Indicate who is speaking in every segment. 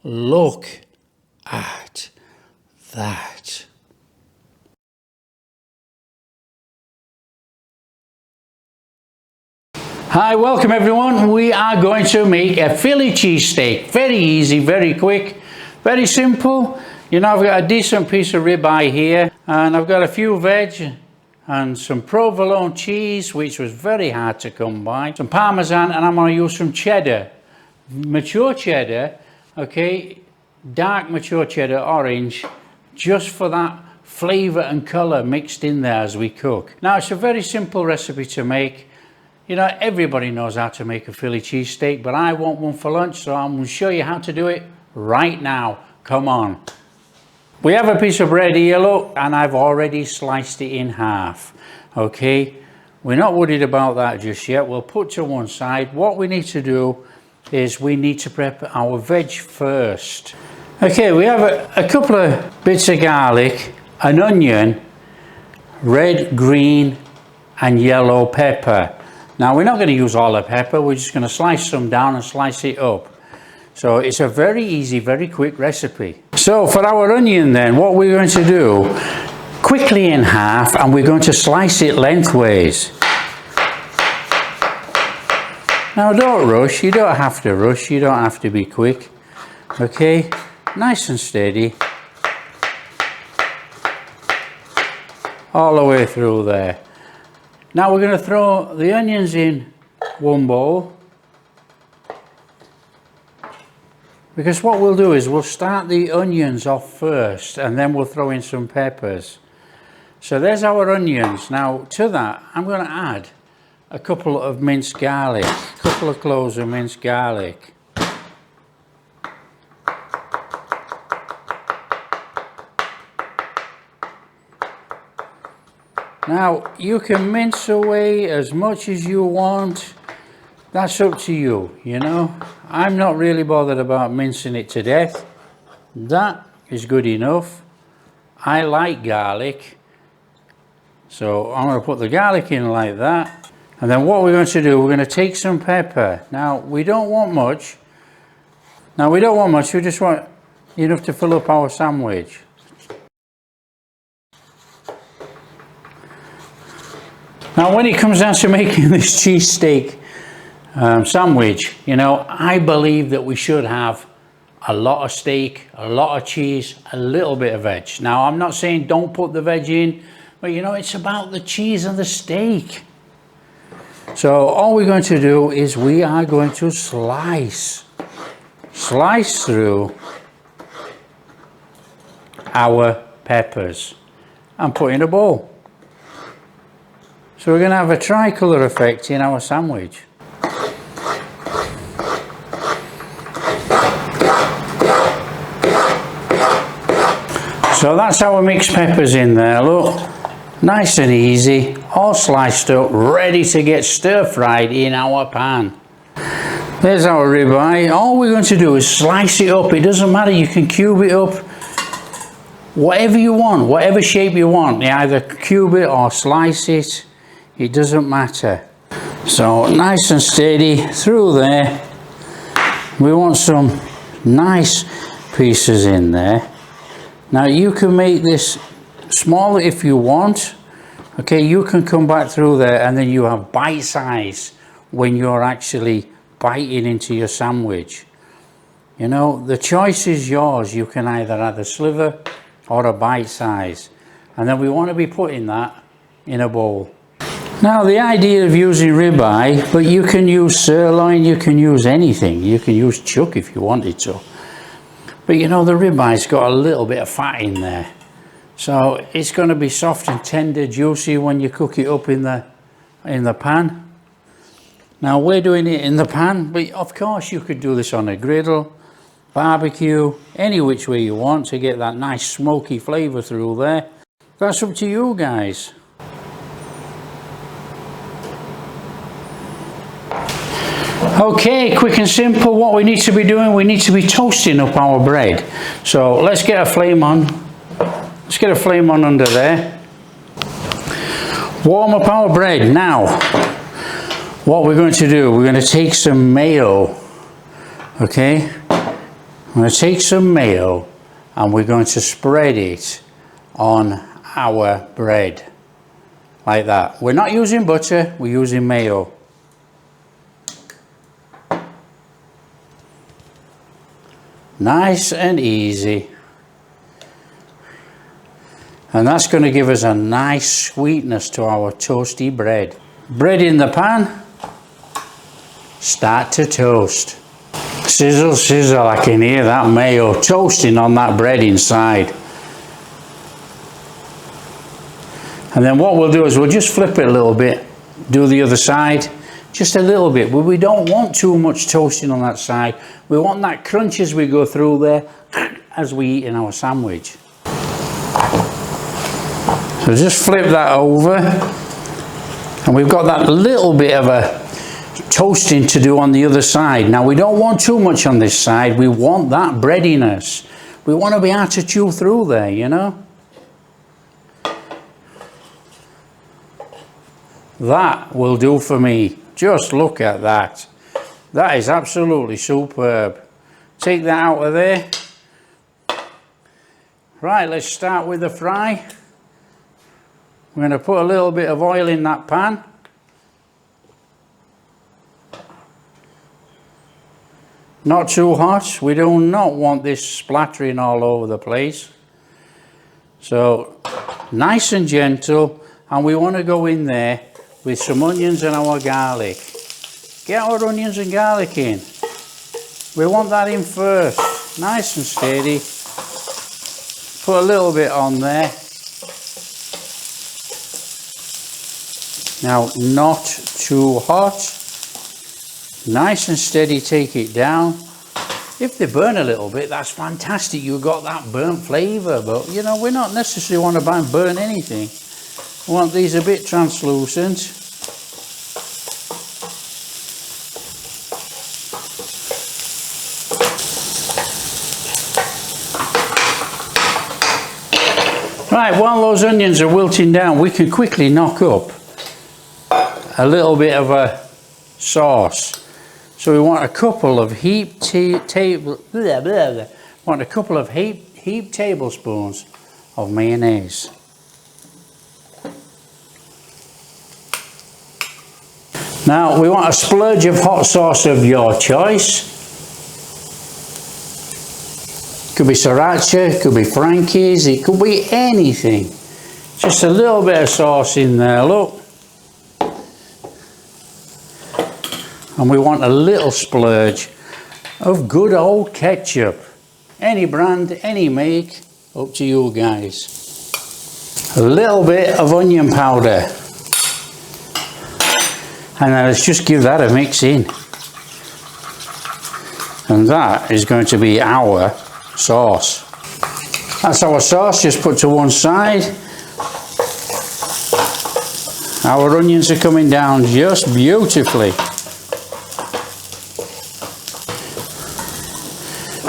Speaker 1: Look at that. Hi, welcome everyone. We are going to make a Philly cheesesteak. Very easy, very quick, very simple. You know, I've got a decent piece of ribeye here, and I've got a few veg and some provolone cheese, which was very hard to come by, some parmesan, and I'm going to use some cheddar, mature cheddar, okay, dark mature cheddar, orange, just for that flavour and colour mixed in there as we cook. Now, it's a very simple recipe to make. You know, everybody knows how to make a Philly cheesesteak, but I want one for lunch, so I'm going to show you how to do it right now. Come on. We have a piece of bread here, look, and I've already sliced it in half. Okay, we're not worried about that just yet. We'll put to one side. What we need to do is we need to prep our veg first. Okay, we have a couple of bits of garlic, an onion, red, green, and yellow pepper. Now, we're not going to use all the pepper, we're just going to slice some down and slice it up. So it's a very easy, very quick recipe. So for our onion then, what we're going to do, quickly in half, and we're going to slice it lengthways. Now don't rush, you don't have to rush, you don't have to be quick. Okay, nice and steady. All the way through there. Now we're going to throw the onions in one bowl, because what we'll do is we'll start the onions off first and then we'll throw in some peppers. So there's our onions. Now to that I'm going to add a couple of minced garlic, a couple of cloves of minced garlic. Now, you can mince away as much as you want. That's up to you, you know. I'm not really bothered about mincing it to death. That is good enough. I like garlic. So I'm going to put the garlic in like that. And then what we're going to do, we're going to take some pepper. Now, we don't want much. We just want enough to fill up our sandwich. Now, when it comes down to making this cheesesteak sandwich, you know, I believe that we should have a lot of steak, a lot of cheese, a little bit of veg. Now, I'm not saying don't put the veg in, but you know, it's about the cheese and the steak. So all we're going to do is we are going to slice through our peppers and put in a bowl. So we're going to have a tricolour effect in our sandwich. So that's our mixed peppers in there, look. Nice and easy, all sliced up, ready to get stir fried in our pan. There's our ribeye. All we're going to do is slice it up. It doesn't matter, you can cube it up. Whatever you want, whatever shape you want. You either cube it or slice it. It doesn't matter. So nice and steady through there. We want some nice pieces in there. Now you can make this smaller if you want. Okay, you can come back through there and then you have bite size when you're actually biting into your sandwich. You know, the choice is yours. You can either add a sliver or a bite size. And then we want to be putting that in a bowl. Now, the idea of using ribeye, but you can use sirloin, you can use anything. You can use chuck if you wanted to. But you know, the ribeye's got a little bit of fat in there. So it's going to be soft and tender, juicy when you cook it up in the pan. Now, we're doing it in the pan, but of course you could do this on a griddle, barbecue, any which way you want to get that nice smoky flavour through there. That's up to you guys. Okay, quick and simple, what we need to be doing, we need to be toasting up our bread. So let's get a flame on. Let's get a flame on under there. Warm up our bread. Now, what we're going to do, we're going to take some mayo, okay? I'm going to take some mayo and we're going to spread it on our bread like that. We're not using butter, we're using mayo. Nice and easy. And that's going to give us a nice sweetness to our toasty bread. Bread in the pan, start to toast. Sizzle, sizzle, I can hear that mayo toasting on that bread inside. And then what we'll do is we'll just flip it a little bit, do the other side, just a little bit, but we don't want too much toasting on that side. We want that crunch as we go through there, as we eat in our sandwich. So just flip that over, and we've got that little bit of a toasting to do on the other side. Now we don't want too much on this side, we want that breadiness. We want to be able to chew through there, you know. That will do for me. Just look at that. That is absolutely superb. Take that out of there. Right, let's start with the fry. We're going to put a little bit of oil in that pan. Not too hot. We do not want this splattering all over the place. So nice and gentle, and we want to go in there with some onions and our garlic. Get our onions and garlic in. We want that in first, nice and steady. Put a little bit on there. Now, not too hot. Nice and steady, take it down. If they burn a little bit, that's fantastic. You've got that burnt flavour, but you know, we're not necessarily want to burn anything. We want these a bit translucent. Right, while those onions are wilting down, we can quickly knock up a little bit of a sauce. So we want a couple of heaped tablespoons of mayonnaise. Now we want a splurge of hot sauce of your choice. Could be sriracha, could be Frankie's, it could be anything. Just a little bit of sauce in there, look. And we want a little splurge of good old ketchup. Any brand, any make, up to you guys. A little bit of onion powder. And then let's just give that a mix in. And that is going to be our sauce. That's our sauce, just put to one side. Our onions are coming down just beautifully.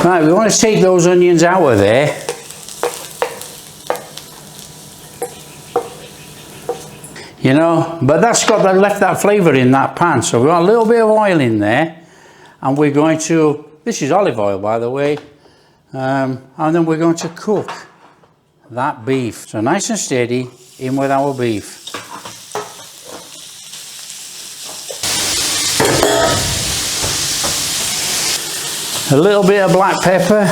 Speaker 1: Right, we want to take those onions out of there. You know, but that's got that, left that flavour in that pan. So we want a little bit of oil in there, and we're going to, this is olive oil by the way, and then we're going to cook that beef. So nice and steady, in with our beef. A little bit of black pepper.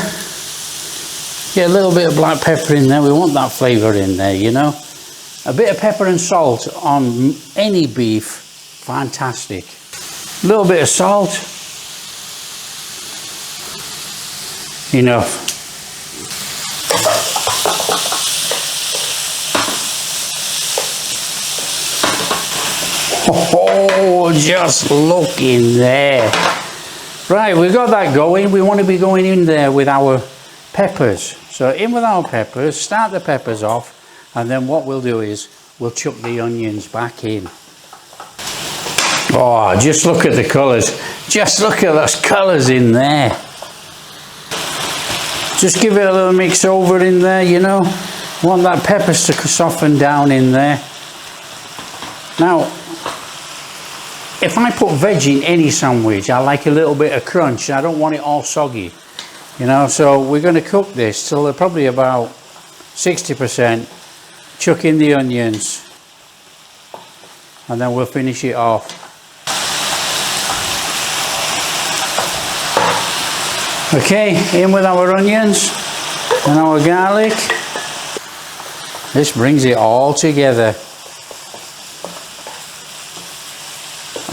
Speaker 1: Get a little bit of black pepper in there. We want that flavour in there, you know. A bit of pepper and salt on any beef, fantastic. A little bit of salt. Enough. Oh, just look in there. Right, we've got that going. We want to be going in there with our peppers. So in with our peppers, start the peppers off, and then what we'll do is we'll chuck the onions back in. Oh, just look at the colours. Just look at those colours in there. Just give it a little mix over in there, you know. Want that peppers to soften down in there. Now, if I put veg in any sandwich, I like a little bit of crunch. I don't want it all soggy. You know, so we're going to cook this till they're probably about 60%. Chuck in the onions, and then we'll finish it off. Okay, in with our onions and our garlic. This brings it all together.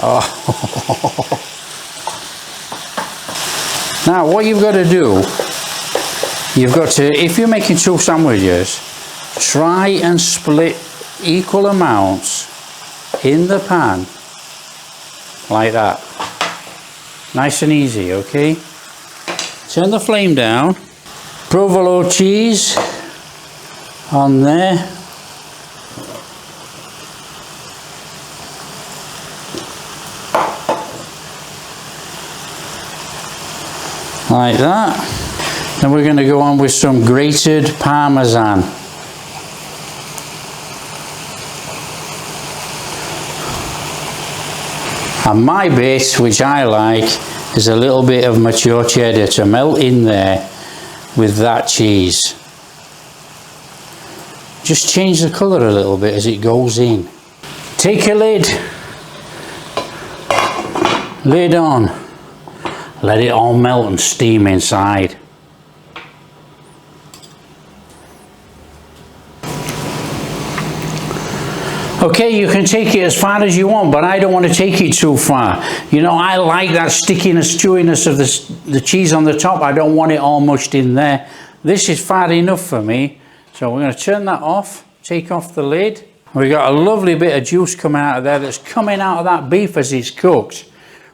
Speaker 1: Oh. Now what you've got to do, you've got to, if you're making 2 sandwiches, try and split equal amounts in the pan, like that. Nice and easy, okay? Turn the flame down. Provolone cheese on there. Like that. Then we're going to go on with some grated parmesan. And my bit, which I like, is a little bit of mature cheddar to melt in there with that cheese. Just change the colour a little bit as it goes in. Take a lid on, let it all melt and steam inside. Okay, you can take it as far as you want, but I don't want to take it too far. You know, I like that stickiness, chewiness of the cheese on the top. I don't want it all mushed in there. This is far enough for me. So we're going to turn that off, take off the lid. We've got a lovely bit of juice coming out of there that's coming out of that beef as it's cooked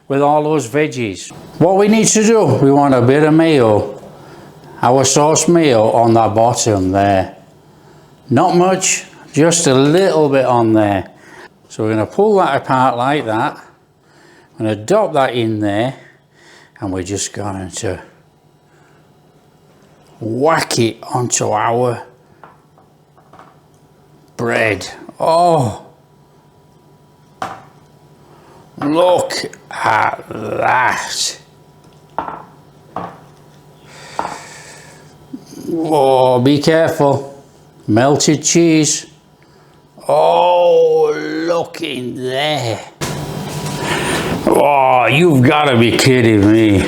Speaker 1: with all those veggies. What we need to do, we want a bit of mayo, our sauce mayo on that bottom there. Not much. Just a little bit on there. So we're going to pull that apart like that. I'm going to dot that in there, and we're just going to whack it onto our bread. Oh, look at that. Oh, be careful. Melted cheese. Oh, look in there. Oh, you've got to be kidding me.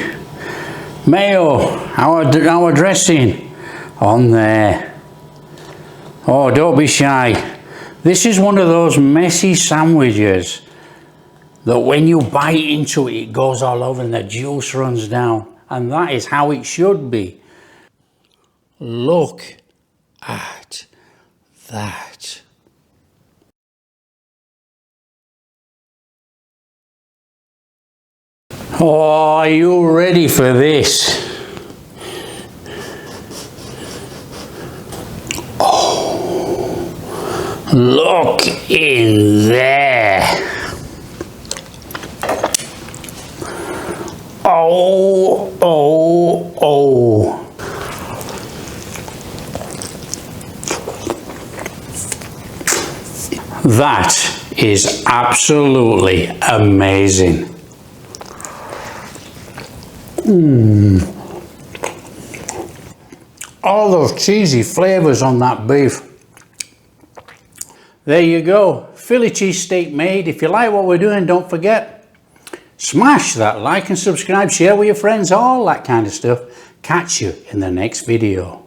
Speaker 1: Mayo, our dressing on there. Oh, don't be shy. This is one of those messy sandwiches that when you bite into it, it goes all over and the juice runs down. And that is how it should be. Look at that. Oh, are you ready for this? Oh, look in there. Oh, oh, oh. That is absolutely amazing. All those cheesy flavours on that beef. There you go, Philly cheesesteak made. If you like what we're doing, don't forget, smash that like and subscribe, share with your friends, all that kind of stuff. Catch you in the next video.